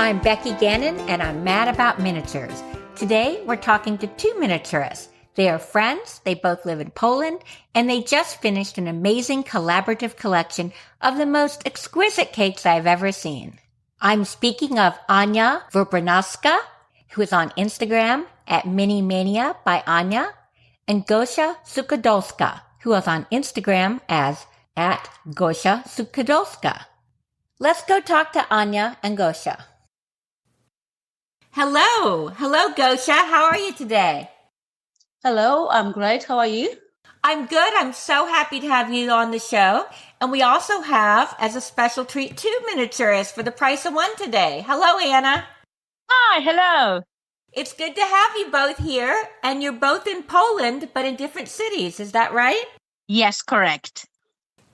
I'm Becky Gannon, and I'm mad about miniatures. Today, we're talking to two miniaturists. They are friends, they both live in Poland, and they just finished an amazing collaborative collection of the most exquisite cakes I've ever seen. I'm speaking of Anya Wobranowska, who is on Instagram at Minimania by Anya, and Gosia Sukadolska, who is on Instagram as at Gosia Sukadolska. Let's go talk to Anya and Gosia. Hello, Gosia. How are you today? Hello, I'm great. How are you? I'm good. I'm so happy to have you on the show. And we also have, as a special treat, two miniaturists for the price of one today. Hello, Anna. Hi, hello. It's good to have you both here. And you're both in Poland, but in different cities. Is that right? Yes, correct.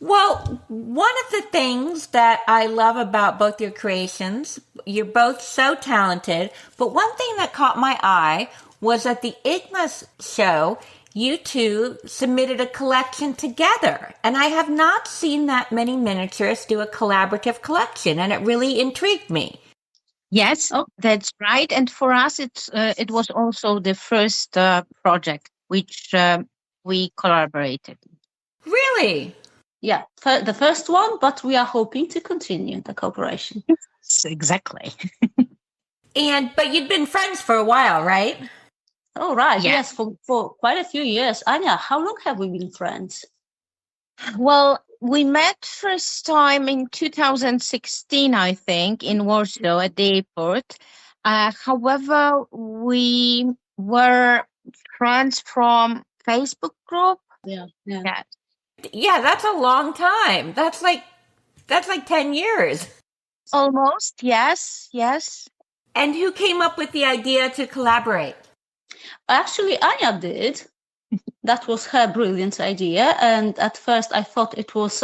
Well, one of the things that I love about both your creations, you're both so talented, but one thing that caught my eye was at the IGMA's show, you two submitted a collection together. And I have not seen that many miniaturists do a collaborative collection, and it really intrigued me. Yes, that's right. And for us, it was also the first project which we collaborated. Really? Yeah, the first one, but we are hoping to continue the cooperation. Yes, exactly. But you'd been friends for a while, right? Oh, right. Yeah. Yes, for quite a few years. Anya, how long have we been friends? Well, we met first time in 2016, I think, in Warsaw at the airport. However, we were friends from Facebook group. Yeah. Yeah, that's a long time. That's like 10 years. Almost, yes. And who came up with the idea to collaborate? Actually, Anya did. That was her brilliant idea. And at first I thought it was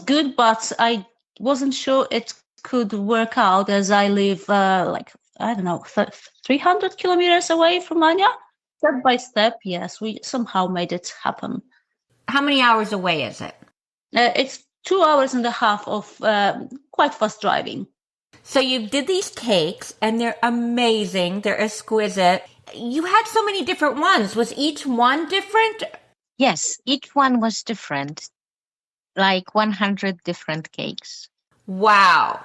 good, but I wasn't sure it could work out as I live 300 kilometers away from Anya. Step by step, yes, we somehow made it happen. How many hours away is it? It's 2 hours and a half of quite fast driving. So you did these cakes, and they're amazing. They're exquisite. You had so many different ones. Was each one different? Yes, each one was different, like 100 different cakes. Wow.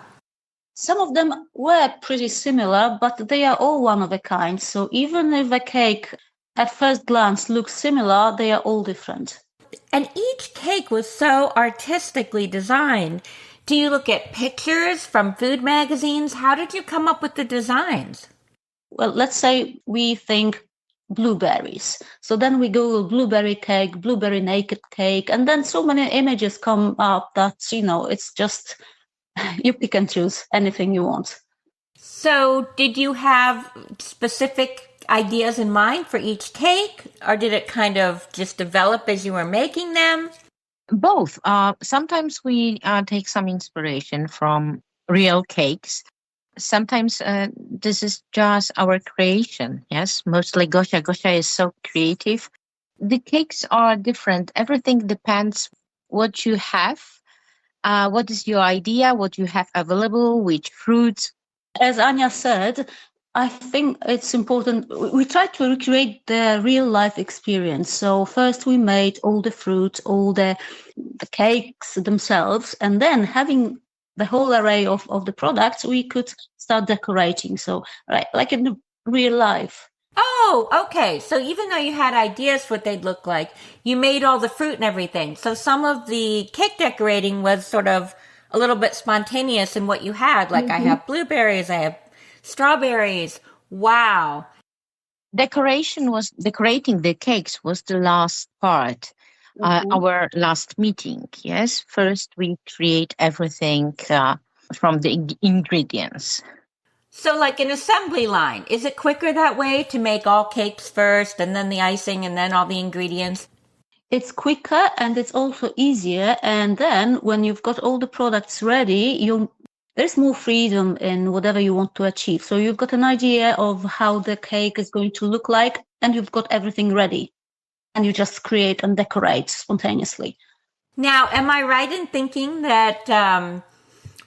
Some of them were pretty similar, but they are all one of a kind. So even if a cake at first glance looks similar, they are all different. And each cake was so artistically designed. Do you look at pictures from food magazines? How did you come up with the designs? Well, let's say we think blueberries. So then we Google blueberry cake, blueberry naked cake, and then so many images come up that, it's just, you pick and choose anything you want. So did you have specific ideas in mind for each cake, or did it kind of just develop as you were making them? Both. Sometimes we take some inspiration from real cakes. Sometimes this is just our creation. Yes, mostly Gosia. Gosia is so creative. The cakes are different. Everything depends what you have, what is your idea, what you have available, which fruits. As Anya said, I think it's important. We try to recreate the real life experience. So first we made all the fruit, all the cakes themselves, and then having the whole array of the products, we could start decorating. So right, like in real life. Oh, okay. So even though you had ideas what they'd look like, you made all the fruit and everything. So some of the cake decorating was sort of a little bit spontaneous in what you had. Like I have blueberries, I have strawberries. Wow. Decorating the cakes was the last part, our last meeting. Yes, first we create everything from the ingredients. So like an assembly line, is it quicker that way to make all cakes first and then the icing and then all the ingredients? It's quicker and it's also easier. And then when you've got all the products ready, there's more freedom in whatever you want to achieve. So you've got an idea of how the cake is going to look like, and you've got everything ready. And you just create and decorate spontaneously. Now, am I right in thinking that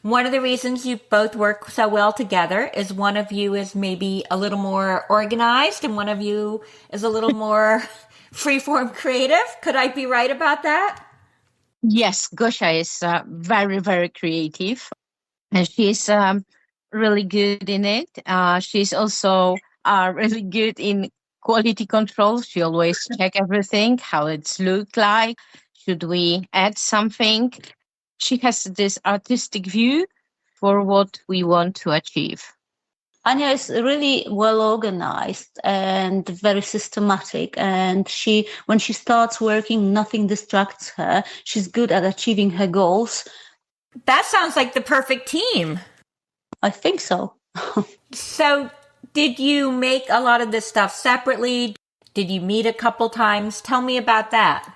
One of the reasons you both work so well together is one of you is maybe a little more organized and one of you is a little more freeform creative. Could I be right about that? Yes, Gosia is very, very creative, and she's really good in it. She's also really good in quality control. She always check everything, how it's look like. Should we add something? She has this artistic view for what we want to achieve. Anya is really well organized and very systematic. And when she starts working, nothing distracts her. She's good at achieving her goals. That sounds like the perfect team. I think so. So, did you make a lot of this stuff separately? Did you meet a couple times? Tell me about that.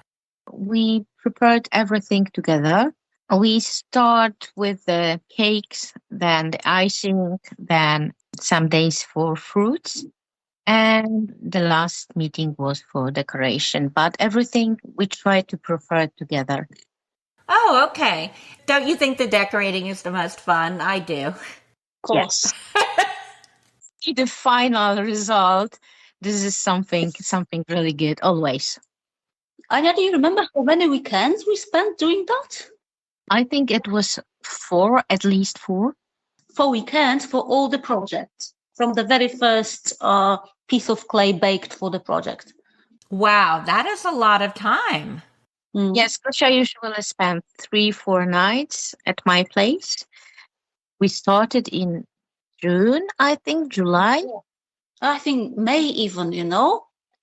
We prepared everything together. We start with the cakes, then the icing, then some days for fruits. And the last meeting was for decoration. But everything we try to prepare together. Oh, okay. Don't you think the decorating is the most fun? I do. Yes. The final result, this is something really good always. Anya, do you remember how many weekends we spent doing that? I think it was at least four. 4 weekends for all the projects, from the very first piece of clay baked for the project. Wow, that is a lot of time. Yes, Gosia usually spent 3-4 nights at my place. We started in June, I think, July. I think May even,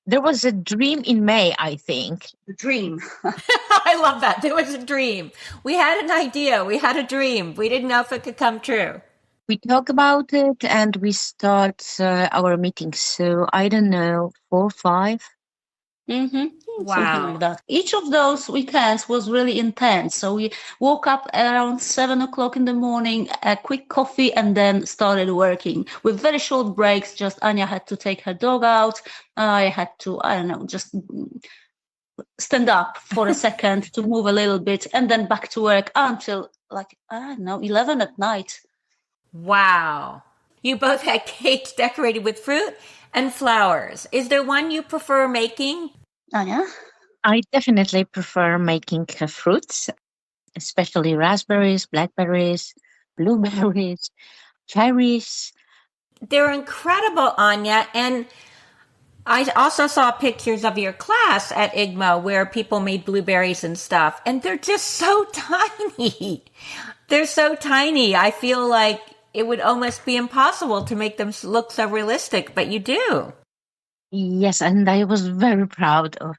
There was a dream in May, I think. The dream. I love that. There was a dream. We had an idea. We had a dream. We didn't know if it could come true. We talk about it and we start our meetings. So I don't know, 4, 5. Something Wow. like that. Each of those weekends was really intense. So we woke up around 7 o'clock in the morning, a quick coffee, and then started working with very short breaks. Just Anya had to take her dog out. I had to, just stand up for a second to move a little bit, and then back to work until 11 at night. Wow. You both had cakes decorated with fruit and flowers. Is there one you prefer making? Anya? I definitely prefer making fruits, especially raspberries, blackberries, blueberries, cherries. They're incredible, Anya. And I also saw pictures of your class at IGMO where people made blueberries and stuff. And they're just so tiny. They're so tiny. I feel like it would almost be impossible to make them look so realistic, but you do. Yes, and I was very proud of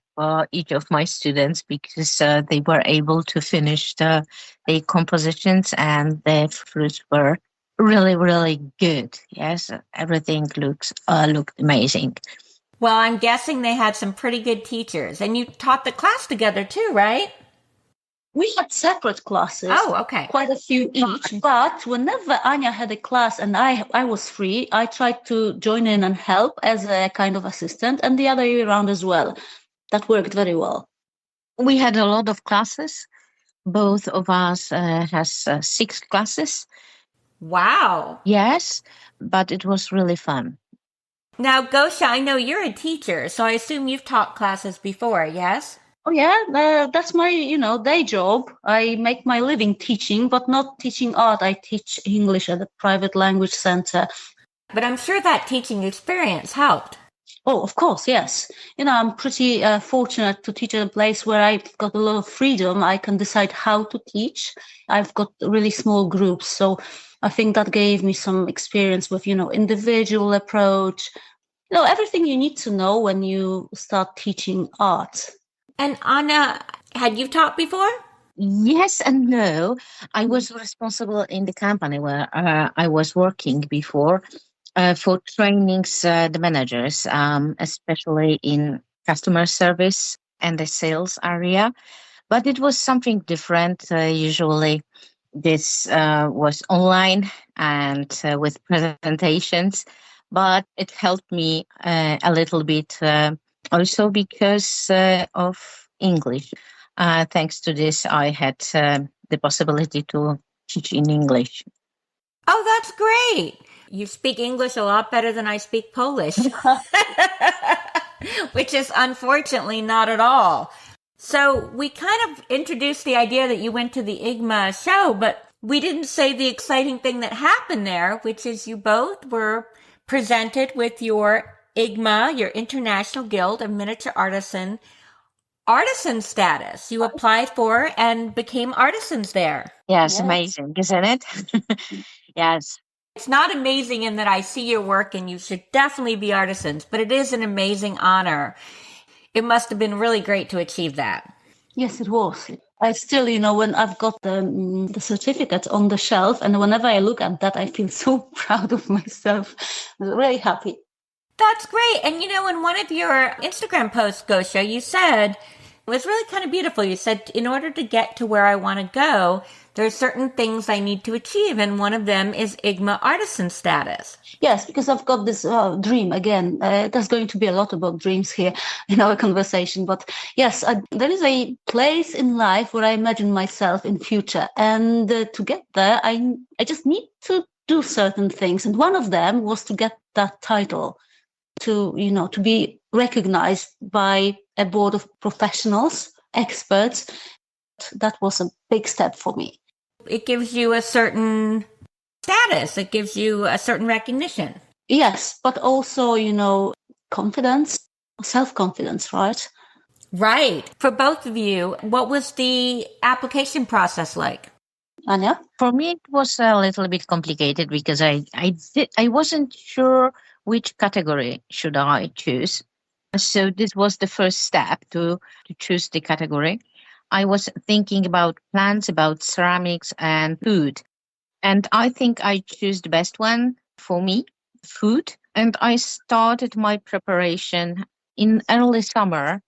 each of my students because they were able to finish the compositions and the fruits were really, really good. Yes, everything looked amazing. Well, I'm guessing they had some pretty good teachers, and you taught the class together too, right? We had separate classes. Oh, okay. Quite a few each. But whenever Anya had a class and I was free, I tried to join in and help as a kind of assistant, and the other way around as well. That worked very well. We had a lot of classes. Both of us has 6 classes. Wow. Yes, but it was really fun. Now, Gosia, I know you're a teacher, so I assume you've taught classes before, yes? Oh yeah, that's my day job. I make my living teaching, but not teaching art. I teach English at a private language center. But I'm sure that teaching experience helped. Oh, of course, yes. I'm pretty fortunate to teach at a place where I've got a lot of freedom. I can decide how to teach. I've got really small groups, so I think that gave me some experience with individual approach. Everything you need to know when you start teaching art. And Anna, had you taught before? Yes and no. I was responsible in the company where I was working before for trainings the managers, especially in customer service and the sales area. But it was something different. Usually this was online and with presentations, but it helped me a little bit also because of English. Thanks to this, I had the possibility to teach in English. Oh, that's great. You speak English a lot better than I speak Polish, which is unfortunately not at all. So we kind of introduced the idea that you went to the IGMA show, but we didn't say the exciting thing that happened there, which is you both were presented with your IGMA, your International Guild of Miniature artisan status. You applied for and became artisans there. Yes, Yes. amazing, isn't it? Yes. It's not amazing in that I see your work and you should definitely be artisans, but it is an amazing honor. It must have been really great to achieve that. Yes, it was. I still, when I've got the certificate on the shelf, and whenever I look at that, I feel so proud of myself. I'm really happy. That's great. And in one of your Instagram posts, Gosia, you said, it was really kind of beautiful. You said, in order to get to where I want to go, there are certain things I need to achieve. And one of them is IGMA artisan status. Yes, because I've got this dream again. There's going to be a lot about dreams here in our conversation. But yes, there is a place in life where I imagine myself in future. And to get there, I just need to do certain things. And one of them was to get that title, to be recognized by a board of professionals, experts. That was a big step for me. It gives you a certain status. It gives you a certain recognition. Yes, but also, confidence, self-confidence, right? Right. For both of you, what was the application process like? Anya? For me, it was a little bit complicated because I wasn't sure which category should I choose. So this was the first step to choose the category. I was thinking about plants, about ceramics and food. And I think I chose the best one for me, food. And I started my preparation in early summer.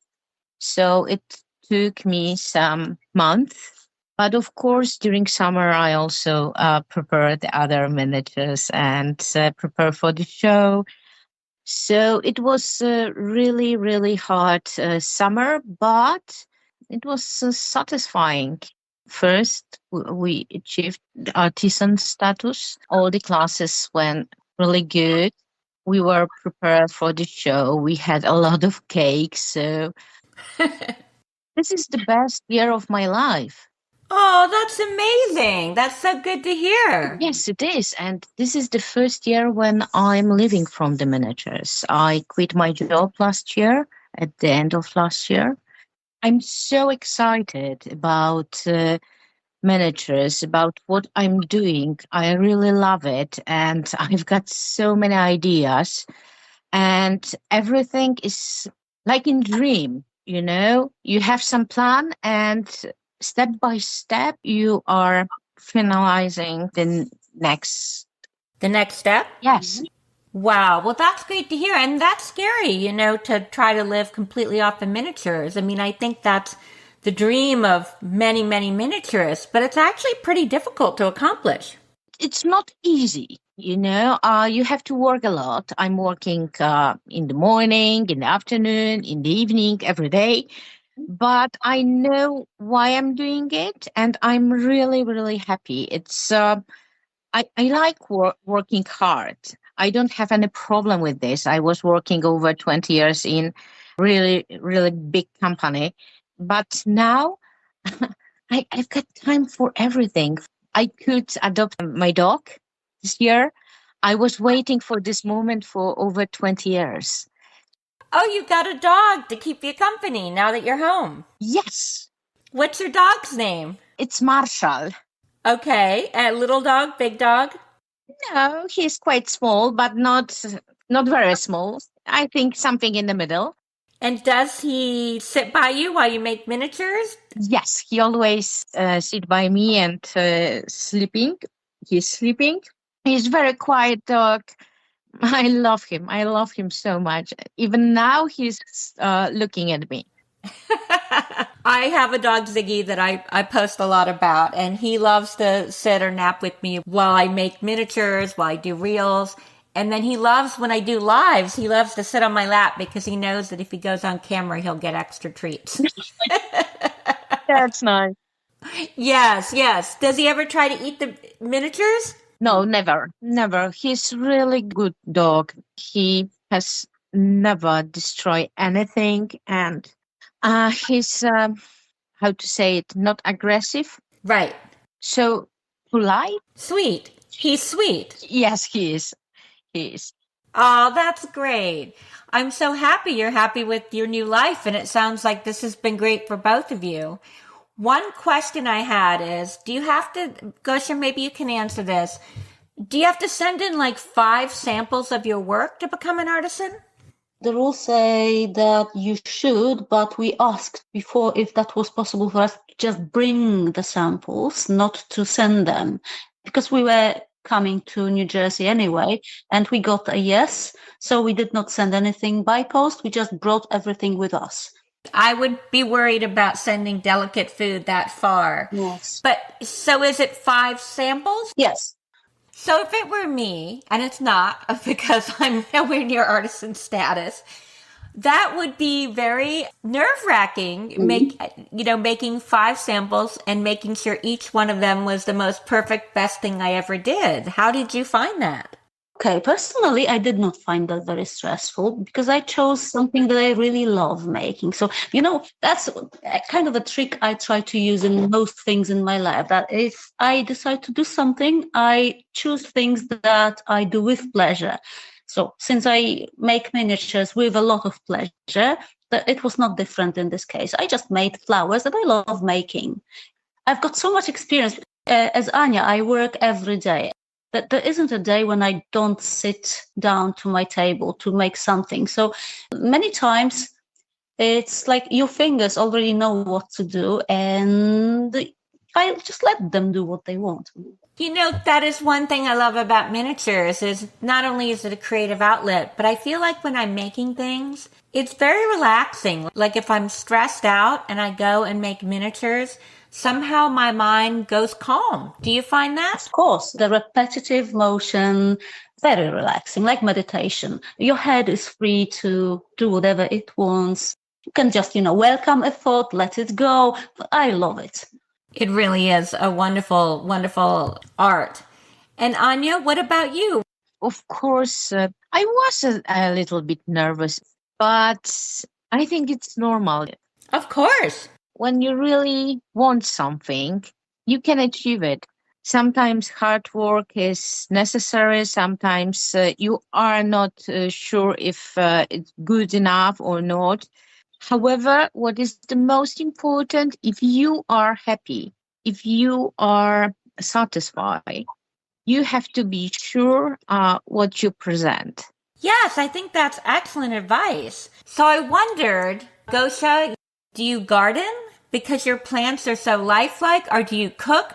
So it took me some months. But of course, during summer, I also prepared the other miniatures and prepare for the show. So it was really, really hard summer, but it was satisfying. First, we achieved the artisan status. All the classes went really good. We were prepared for the show. We had a lot of cakes. So this is the best year of my life. Oh, that's amazing. That's so good to hear. Yes, it is. And this is the first year when I'm living from the miniatures. I quit my job last year, at the end of last year. I'm so excited about miniatures, about what I'm doing. I really love it. And I've got so many ideas. And everything is like in dream, you have some plan and step by step, you are finalizing the next. The next step? Yes. Wow. Well, that's great to hear. And that's scary, to try to live completely off the miniatures. I mean, I think that's the dream of many, many miniaturists, but it's actually pretty difficult to accomplish. It's not easy, you have to work a lot. I'm working in the morning, in the afternoon, in the evening, every day. But I know why I'm doing it, and I'm really, really happy. It's I like working hard. I don't have any problem with this. I was working over 20 years in really, really big company, but now I've got time for everything. I could adopt my dog this year. I was waiting for this moment for over 20 years. Oh, you've got a dog to keep you company now that you're home. Yes. What's your dog's name? It's Marshall. Okay. A little dog, big dog? No, he's quite small, but not very small. I think something in the middle. And does he sit by you while you make miniatures? Yes, he always sit by me and sleeping. He's sleeping. He's very quiet dog. I love him. I love him so much. Even now, he's looking at me. I have a dog, Ziggy, that I post a lot about, and he loves to sit or nap with me while I make miniatures, while I do reels. And then he loves, when I do lives, he loves to sit on my lap because he knows that if he goes on camera, he'll get extra treats. That's nice. Yes, yes. Does he ever try to eat the miniatures? No, never, never. He's really good dog. He has never destroyed anything, and he's how to say it, not aggressive. Right. So polite. Sweet. He's sweet. Yes, he is. He is. Oh, that's great. I'm so happy you're happy with your new life, and it sounds like this has been great for both of you. One question I had is, do you have to, Gosia, maybe you can answer this. Do you have to send in like 5 samples of your work to become an artisan? The rules say that you should, but we asked before if that was possible for us to just bring the samples, not to send them, because we were coming to New Jersey anyway, and we got a yes. So we did not send anything by post. We just brought everything with us. I would be worried about sending delicate food that far. Yes. But so is it 5 samples? Yes. So if it were me, and it's not because I'm nowhere near artisan status, that would be very nerve-wracking, making 5 samples and making sure each one of them was the most perfect, best thing I ever did. How did you find that? Okay, personally, I did not find that very stressful because I chose something that I really love making. So, that's kind of a trick I try to use in most things in my life, that if I decide to do something, I choose things that I do with pleasure. So since I make miniatures with a lot of pleasure, it was not different in this case. I just made flowers that I love making. I've got so much experience. As Anya, I work every day. That there isn't a day when I don't sit down to my table to make something. So many times it's like your fingers already know what to do, and I just let them do what they want. That is one thing I love about miniatures is not only is it a creative outlet, but I feel like when I'm making things, it's very relaxing. Like if I'm stressed out and I go and make miniatures, somehow my mind goes calm. Do you find that? Of course, the repetitive motion, very relaxing, like meditation. Your head is free to do whatever it wants. You can just, welcome a thought, let it go. I love it. It really is a wonderful, wonderful art. And Anya, what about you? Of course, I was a little bit nervous, but I think it's normal. Of course. When you really want something, you can achieve it. Sometimes hard work is necessary. Sometimes you are not sure if it's good enough or not. However, what is the most important, if you are happy, if you are satisfied, you have to be sure what you present. Yes, I think that's excellent advice. So I wondered, Gosia, do you garden because your plants are so lifelike, or do you cook?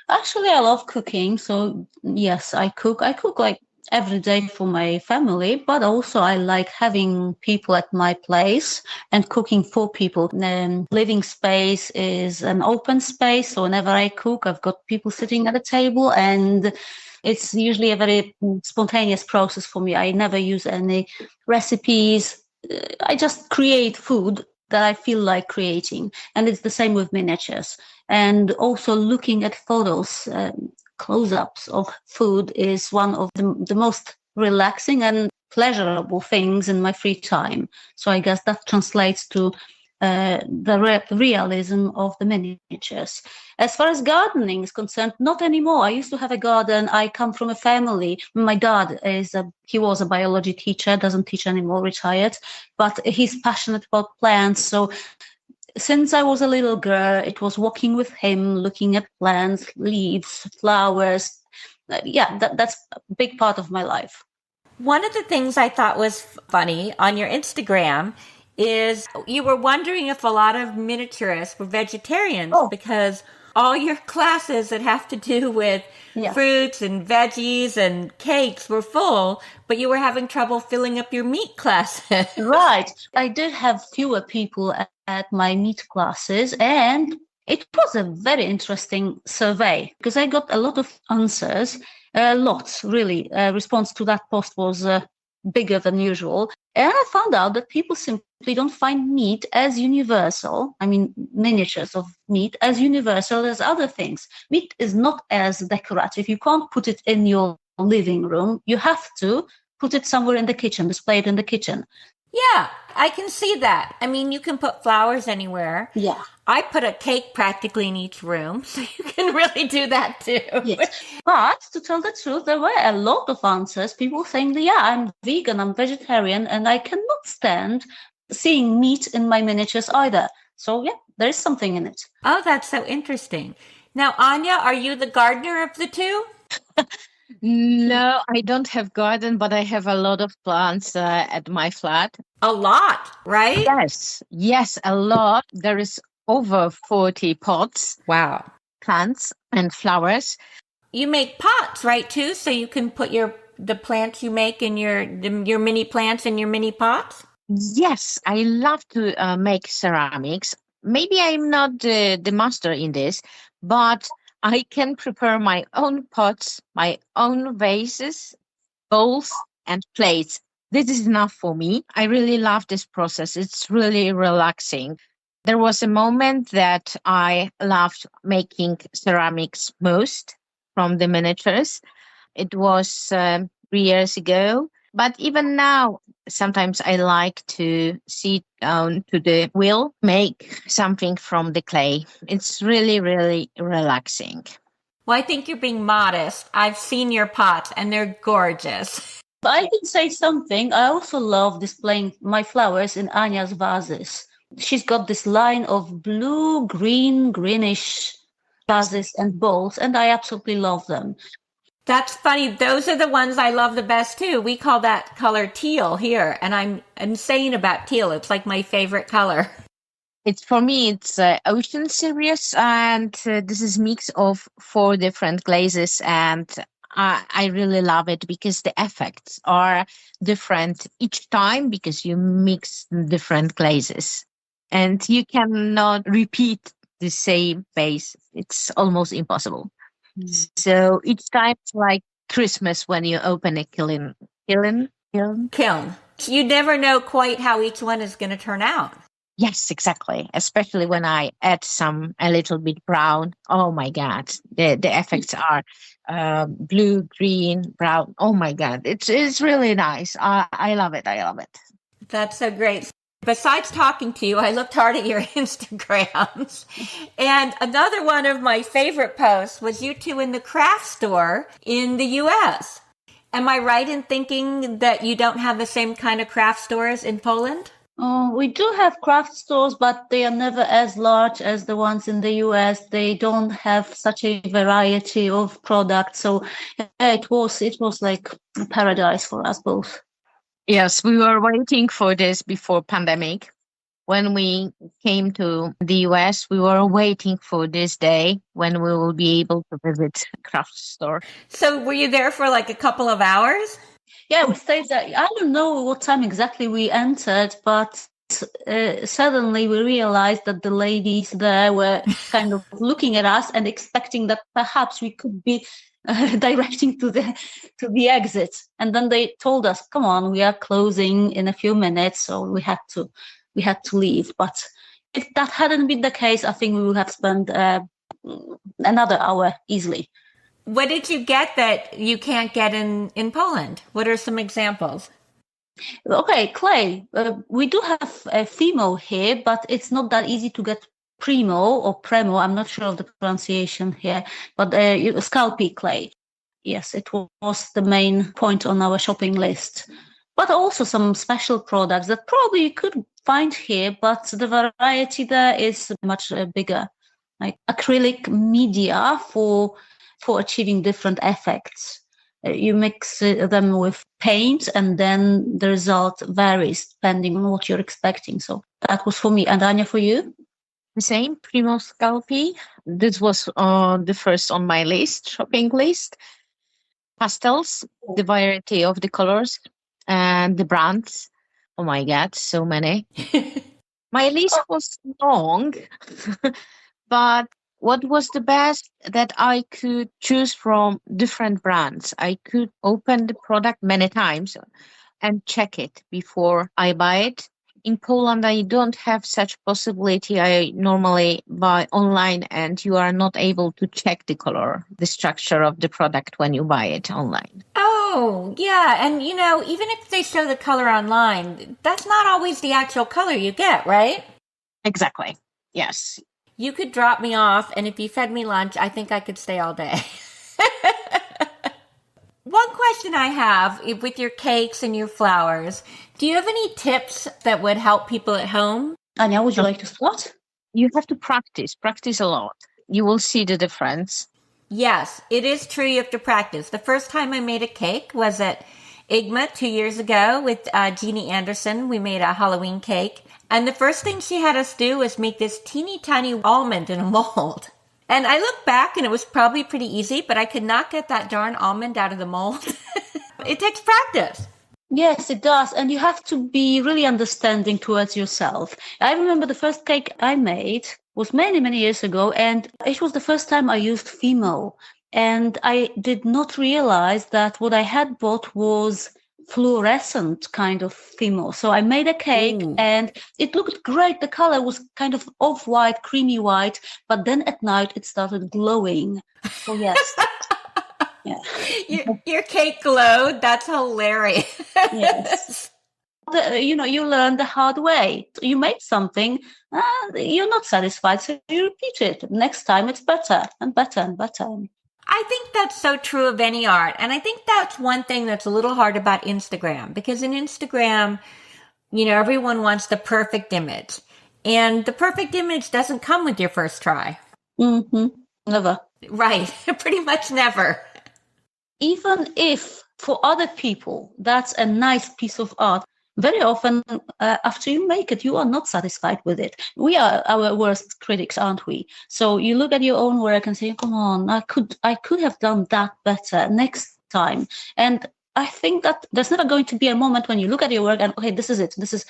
Actually, I love cooking. So yes, I cook. I cook like every day for my family, but also I like having people at my place and cooking for people. Living space is an open space. So whenever I cook, I've got people sitting at a table, and it's usually a very spontaneous process for me. I never use any recipes. I just create food that I feel like creating. And it's the same with miniatures. And also looking at photos, close-ups of food is one of the most relaxing and pleasurable things in my free time. So I guess that translates to the realism of the miniatures. As far as gardening is concerned, not anymore. I used to have a garden. I come from a family. My dad he was a biology teacher, doesn't teach anymore, retired, but he's passionate about plants. So since I was a little girl, it was walking with him, looking at plants, leaves, flowers. That's a big part of my life. One of the things I thought was funny on your Instagram is you were wondering if a lot of miniaturists were vegetarians because all your classes that have to do with fruits and veggies and cakes were full, but you were having trouble filling up your meat classes. Right. I did have fewer people at my meat classes, and it was a very interesting survey because I got a lot of answers, lots really. Response to that post was bigger than usual. And I found out that people seem we don't find meat as universal, I mean, miniatures of meat as universal as other things. Meat is not as decorative. You can't put it in your living room. You have to put it somewhere in the kitchen, display it in the kitchen. Yeah, I can see that. I mean, you can put flowers anywhere. Yeah. I put a cake practically in each room, so you can really do that too. Yes. But to tell the truth, there were a lot of answers. People saying, yeah, I'm vegan, I'm vegetarian, and I cannot stand seeing meat in my miniatures either. So, yeah, there is something in it. Oh, that's so interesting. Now, Anya, are you the gardener of the two? No, I don't have garden, but I have a lot of plants at my flat. A lot, right? Yes, a lot. There is over 40 pots, Wow. plants and flowers. You make pots, right, too? So you can put the plants you make in your mini plants in your mini pots? Yes, I love to make ceramics. Maybe I'm not the master in this, but I can prepare my own pots, my own vases, bowls, and plates. This is enough for me. I really love this process. It's really relaxing. There was a moment that I loved making ceramics most from the miniatures. It was 3 years ago. But even now, sometimes I like to sit down to the wheel, make something from the clay. It's really, really relaxing. Well, I think you're being modest. I've seen your pots and they're gorgeous. But I can say something. I also love displaying my flowers in Anya's vases. She's got this line of blue, green, greenish vases and bowls, and I absolutely love them. That's funny. Those are the ones I love the best too. We call that color teal here, and I'm insane about teal. It's like my favorite color. It's for me, it's Ocean series, and this is mix of 4 different glazes, and I really love it because the effects are different each time because you mix different glazes, and you cannot repeat the same base. It's almost impossible. So each time it's like Christmas when you open a kiln. You never know quite how each one is going to turn out. Yes, exactly. Especially when I add a little bit brown. Oh my God, the effects are blue, green, brown. Oh my God, it's really nice. I love it. I love it. That's so great. Besides talking to you, I looked hard at your Instagrams. And another one of my favorite posts was you two in the craft store in the US. Am I right in thinking that you don't have the same kind of craft stores in Poland? We do have craft stores, but they are never as large as the ones in the US. They don't have such a variety of products. So it was like a paradise for us both. Yes, we were waiting for this before pandemic. When we came to the US, we were waiting for this day when we will be able to visit a craft store. So were you there for like a couple of hours? Yeah, we stayed there. I don't know what time exactly we entered, but suddenly we realized that the ladies there were kind of looking at us and expecting that perhaps we could be directing to the exit. And then they told us, "Come on, we are closing in a few minutes," so we had to leave. But if that hadn't been the case, I think we would have spent another hour easily. What did you get that you can't get in Poland? What are some examples? Okay, clay. We do have a Fimo here, but it's not that easy to get Primo or Premo. I'm not sure of the pronunciation here, but Scalpi clay. Yes, it was the main point on our shopping list. But also some special products that probably you could find here, but the variety there is much bigger, like acrylic media for achieving different effects. You mix them with paint, and then the result varies depending on what you're expecting. So that was for me. And Anya, for you? The same, Primo Scalpi. This was the first on my shopping list. Pastels, the variety of the colors and the brands. Oh my God, so many. My list was long, but what was the best that I could choose from different brands? I could open the product many times and check it before I buy it. In Poland, I don't have such possibility. I normally buy online and you are not able to check the color, the structure of the product when you buy it online. Oh, yeah. And, even if they show the color online, that's not always the actual color you get, right? Exactly. Yes. You could drop me off, and if you fed me lunch, I think I could stay all day. One question I have with your cakes and your flowers, do you have any tips that would help people at home? Anya, would you like to start? You have to practice a lot. You will see the difference. Yes, it is true. You have to practice. The first time I made a cake was at IGMA 2 years ago with Jeannie Anderson. We made a Halloween cake. And the first thing she had us do was make this teeny tiny almond in a mold. And I look back and it was probably pretty easy, but I could not get that darn almond out of the mold. It takes practice. Yes, it does. And you have to be really understanding towards yourself. I remember the first cake I made was many, many years ago, and it was the first time I used Fimo. And I did not realize that what I had bought was fluorescent kind of Fimo. So I made a cake and it looked great. The color was kind of off-white, creamy white, but then at night it started glowing. So yes. Yeah. Your cake glowed. That's hilarious. Yes. You learn the hard way. You make something, you're not satisfied, so you repeat it. Next time it's better and better and better. I think that's so true of any art. And I think that's one thing that's a little hard about Instagram, because in Instagram, everyone wants the perfect image. And the perfect image doesn't come with your first try. Mm-hmm. Never. Right. Pretty much never. Even if for other people that's a nice piece of art, very often after you make it, you are not satisfied with it. We are our worst critics, aren't we? So you look at your own work and say, come on, I could have done that better next time. And I think that there's never going to be a moment when you look at your work and, okay, this is it. This is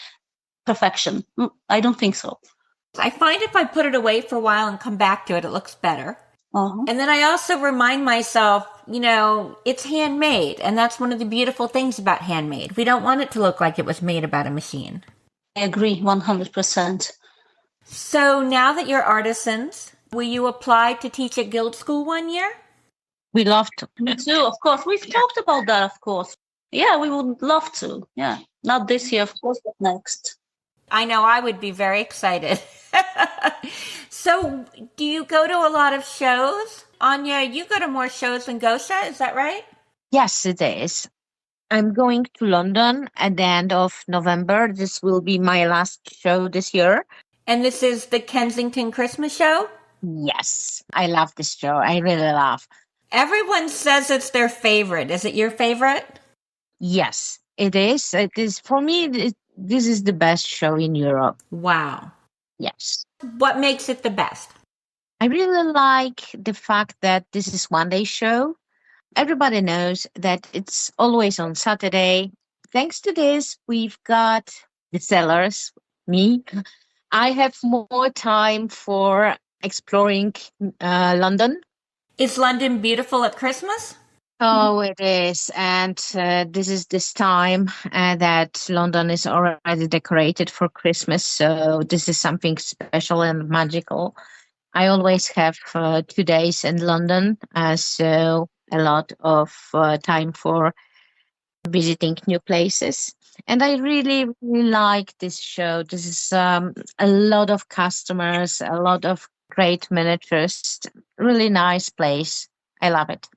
perfection. I don't think so. I find if I put it away for a while and come back to it, it looks better. Uh-huh. And then I also remind myself, it's handmade. And that's one of the beautiful things about handmade. We don't want it to look like it was made about a machine. I agree 100%. So now that you're artisans, will you apply to teach at Guild School one year? We love to. Me too, of course. We've talked about that, of course. Yeah, we would love to. Yeah. Not this year, of course, but next. I know I would be very excited. So do you go to a lot of shows? Anya, you go to more shows than Gosia, is that right? Yes, it is. I'm going to London at the end of November. This will be my last show this year. And this is the Kensington Christmas show? Yes, I love this show. I really love. Everyone says it's their favorite. Is it your favorite? Yes, it is. It is for me. This is the best show in Europe. Wow. Yes. What makes it the best? I really like the fact that this is one-day show. Everybody knows that it's always on Saturday. Thanks to this, we've got the sellers, me. I have more time for exploring London. Is London beautiful at Christmas? Oh, it is. And this is this time that London is already decorated for Christmas. So this is something special and magical. I always have 2 days in London, so a lot of time for visiting new places. And I really, really like this show. This is a lot of customers, a lot of great miniaturists, really nice place. I love it.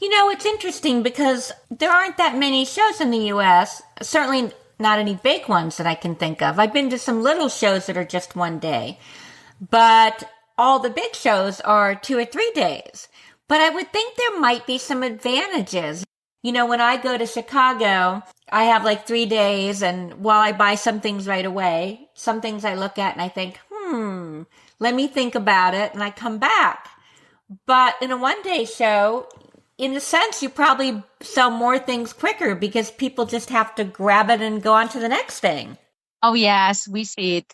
It's interesting because there aren't that many shows in the U.S., certainly not any big ones that I can think of. I've been to some little shows that are just one day, but all the big shows are 2 or 3 days. But I would think there might be some advantages. When I go to Chicago, I have like 3 days, and while I buy some things right away, some things I look at and I think, let me think about it, and I come back. But in a one-day show, in a sense, you probably sell more things quicker because people just have to grab it and go on to the next thing. Oh, yes, we see it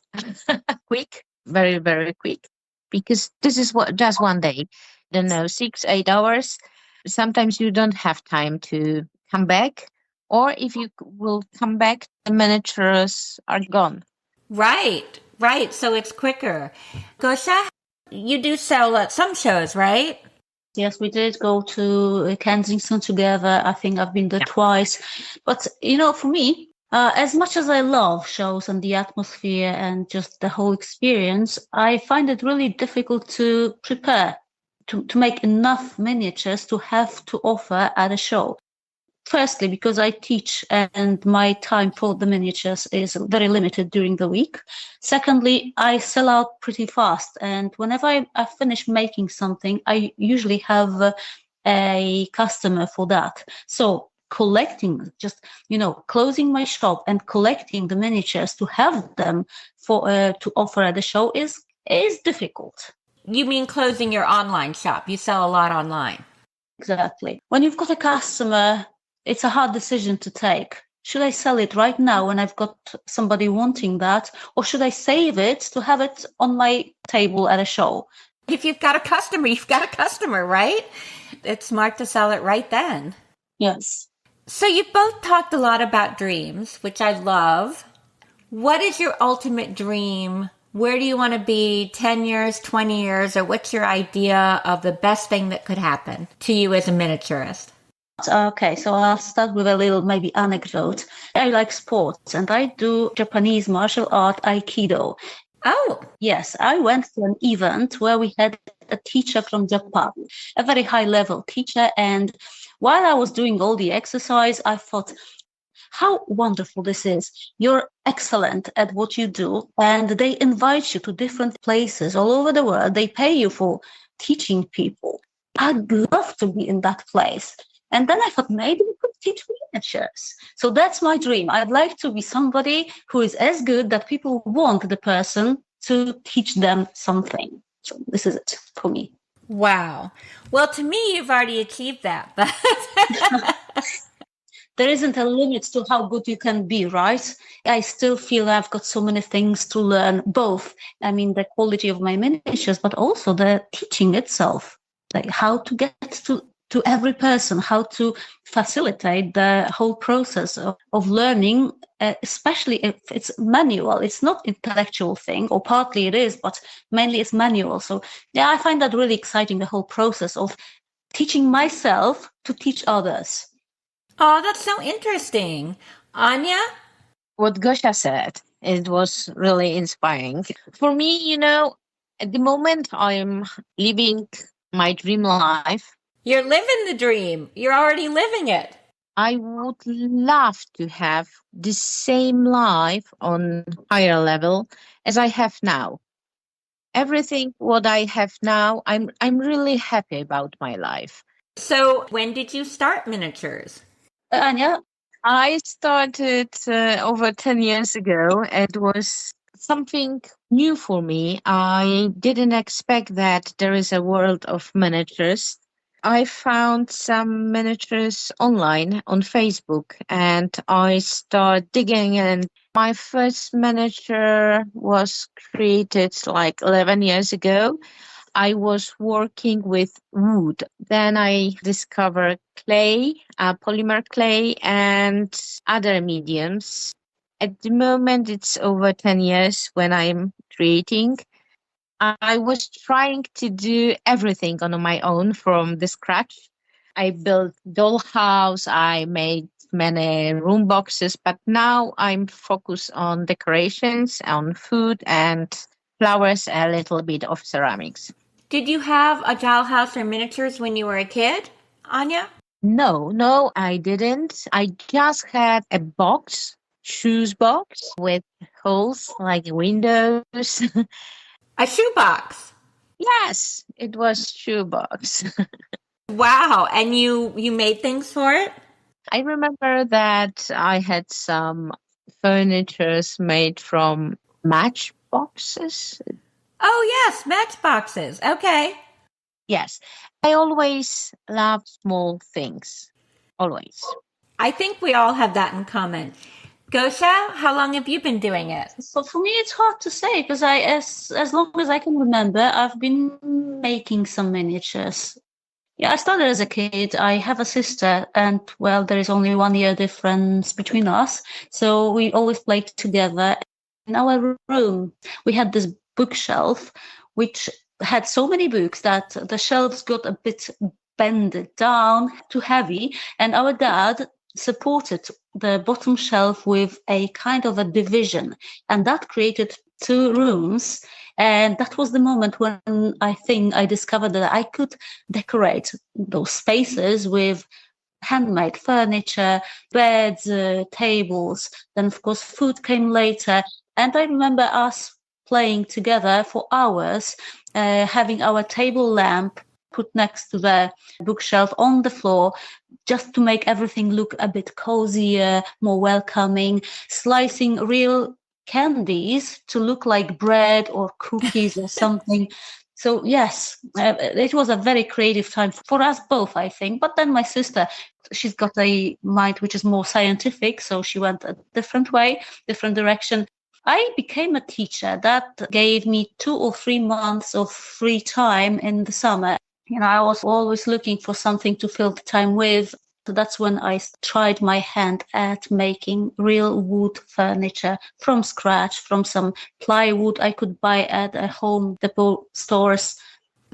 quick, very, very quick, because this is just one day. I don't know, 6-8 hours. Sometimes you don't have time to come back, or if you will come back, the miniatures are gone. Right, right. So it's quicker. Gosia, you do sell at some shows, right? Yes, we did go to Kensington together. I think I've been there twice. But, for me, as much as I love shows and the atmosphere and just the whole experience, I find it really difficult to prepare, to make enough miniatures to have to offer at a show. Firstly, because I teach and my time for the miniatures is very limited during the week. Secondly, I sell out pretty fast. And whenever I finish making something, I usually have a customer for that. So collecting, just, closing my shop and collecting the miniatures to have them for to offer at the show is difficult. You mean closing your online shop? You sell a lot online. Exactly. When you've got a customer, it's a hard decision to take. Should I sell it right now when I've got somebody wanting that, or should I save it to have it on my table at a show? If you've got a customer, you've got a customer, right? It's smart to sell it right then. Yes. So you've both talked a lot about dreams, which I love. What is your ultimate dream? Where do you want to be 10 years, 20 years, or what's your idea of the best thing that could happen to you as a miniaturist? Okay, so I'll start with a little maybe anecdote. I like sports and I do Japanese martial art Aikido. Oh, yes, I went to an event where we had a teacher from Japan, a very high level teacher. And while I was doing all the exercise, I thought, how wonderful this is. You're excellent at what you do. And they invite you to different places all over the world. They pay you for teaching people. I'd love to be in that place. And then I thought maybe we could teach miniatures. So that's my dream. I'd like to be somebody who is as good that people want the person to teach them something. So this is it for me. wow. Well, to me, you've already achieved that. But There isn't a limit to how good you can be, right? I still feel I've got so many things to learn, both, the quality of my miniatures, but also the teaching itself, like how to get to every person, how to facilitate the whole process of learning, especially if it's manual. It's not intellectual thing, or partly it is, but mainly it's manual. So yeah, I find that really exciting, the whole process of teaching myself to teach others. oh, that's so interesting. Anya? What Gosha said, it was really inspiring. For me, at the moment I'm living my dream life. You're living the dream. You're already living it. I would love to have the same life on higher level as I have now. Everything what I have now, I'm really happy about my life. So when did you start miniatures? Anya? I started over 10 years ago. It was something new for me. I didn't expect that there is a world of miniatures. I found some miniatures online on Facebook and I started digging, and my first miniature was created like 11 years ago. I was working with wood. Then I discovered clay, polymer clay, and other mediums. At the moment, it's over 10 years when I'm creating. I was trying to do everything on my own from the scratch. I built dollhouse, I made many room boxes, but now I'm focused on decorations, on food and flowers, a little bit of ceramics. Did you have a dollhouse or miniatures when you were a kid, Anya? No, I didn't. I just had a box, shoes box with holes like windows. A shoebox. Yes, it was shoebox. Wow. And you made things for it? I remember that I had some furnitures made from matchboxes. Oh, yes, matchboxes. Okay. Yes, I always love small things. Always. I think we all have that in common. Gosia, how long have you been doing it? So for me, it's hard to say because as long as I can remember, I've been making some miniatures. Yeah, I started as a kid. I have a sister, and well, there is only 1 year difference between us, so we always played together. In our room, we had this bookshelf, which had so many books that the shelves got a bit bended down, too heavy. And our dad supported the bottom shelf with a kind of a division. And that created two rooms. And that was the moment when I think I discovered that I could decorate those spaces with handmade furniture, beds, tables. Then, of course, food came later. And I remember us playing together for hours, having our table lamp put next to the bookshelf on the floor, just to make everything look a bit cozier, more welcoming, slicing real candies to look like bread or cookies or something. So yes, it was a very creative time for us both, I think. But then my sister, she's got a mind which is more scientific, so she went a different way, different direction. I became a teacher. That gave me 2 or 3 months of free time in the summer. I was always looking for something to fill the time with. So that's when I tried my hand at making real wood furniture from scratch, from some plywood I could buy at a Home Depot stores.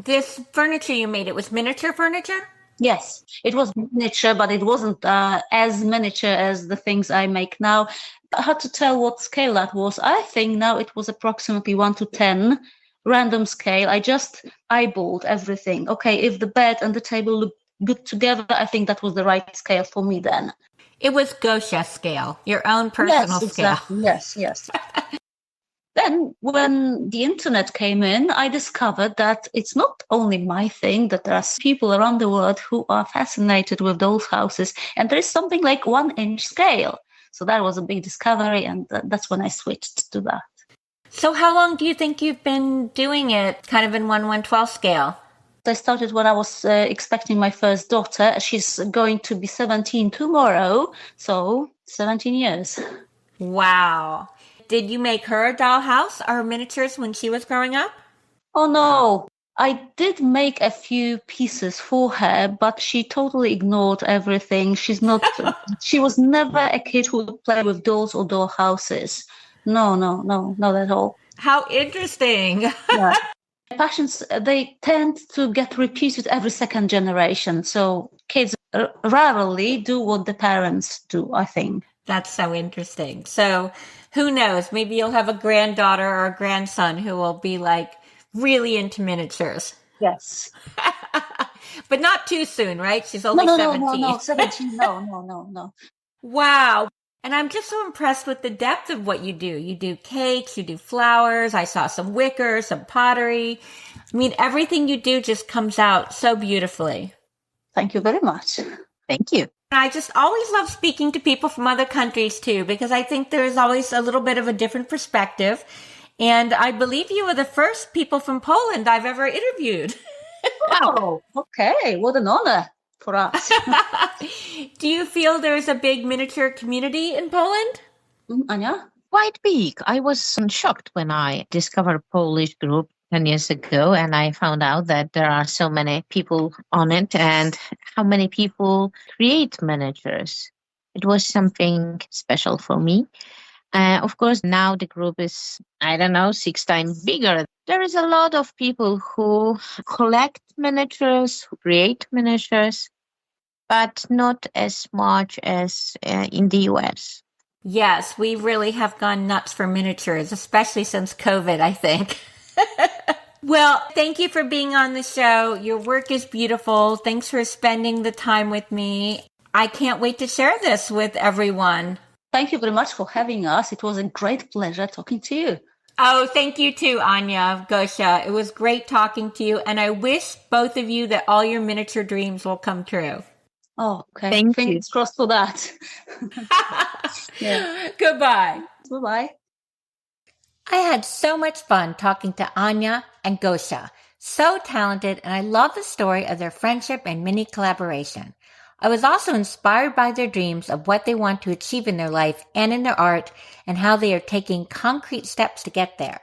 This furniture you made, it was miniature furniture? Yes, it was miniature, but it wasn't as miniature as the things I make now. I had to tell what scale that was. I think now it was approximately 1 to 10, random scale. I just eyeballed everything. Okay, if the bed and the table look good together, I think that was the right scale for me then. It was Gosia scale, your own personal Yes, scale. exactly. Yes. Then when the internet came in, I discovered that it's not only my thing, that there are people around the world who are fascinated with those houses. And there is something like 1-inch scale. So that was a big discovery. And that's when I switched to that. So how long do you think you've been doing it kind of in 1/112 scale? I started when I was expecting my first daughter. She's going to be 17 tomorrow. So 17 years. Wow. Did you make her a dollhouse or miniatures when she was growing up? Oh, no. I did make a few pieces for her, but she totally ignored everything. She was never a kid who would play with dolls or doll houses. No, not at all. How interesting. Yeah. Passions, they tend to get repeated every second generation. So kids rarely do what the parents do, I think. That's so interesting. So who knows? Maybe you'll have a granddaughter or a grandson who will be like really into miniatures. Yes. But not too soon, right? She's only 17. No, 17. No. Wow. And I'm just so impressed with the depth of what you do. You do cakes, you do flowers. I saw some wicker, some pottery. I mean, everything you do just comes out so beautifully. Thank you very much. Thank you. I just always love speaking to people from other countries too, because I think there's always a little bit of a different perspective. And I believe you were the first people from Poland I've ever interviewed. Wow. Okay. What an honor for us. Do you feel there's a big miniature community in Poland? Anya? Quite big. I was shocked when I discovered a Polish group 10 years ago, and I found out that there are so many people on it and how many people create miniatures. It was something special for me. Of course, now the group is, 6 times bigger. There is a lot of people who collect miniatures, who create miniatures, but not as much as in the US. Yes, we really have gone nuts for miniatures, especially since COVID, I think. Well, thank you for being on the show. Your work is beautiful. Thanks for spending the time with me. I can't wait to share this with everyone. Thank you very much for having us. It was a great pleasure talking to you. Oh, thank you too, Anya, Gosia. It was great talking to you. And I wish both of you that all your miniature dreams will come true. Oh, okay. Thank you. Fingers crossed for that. Yeah. Goodbye. Bye-bye. I had so much fun talking to Anya and Gosia. So talented, and I love the story of their friendship and mini collaboration. I was also inspired by their dreams of what they want to achieve in their life and in their art, and how they are taking concrete steps to get there.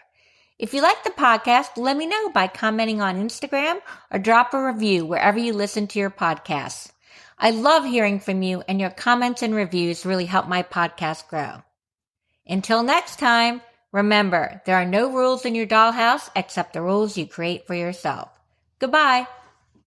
If you like the podcast, let me know by commenting on Instagram or drop a review wherever you listen to your podcasts. I love hearing from you, and your comments and reviews really help my podcast grow. Until next time, Remember, there are no rules in your dollhouse except the rules you create for yourself. Goodbye.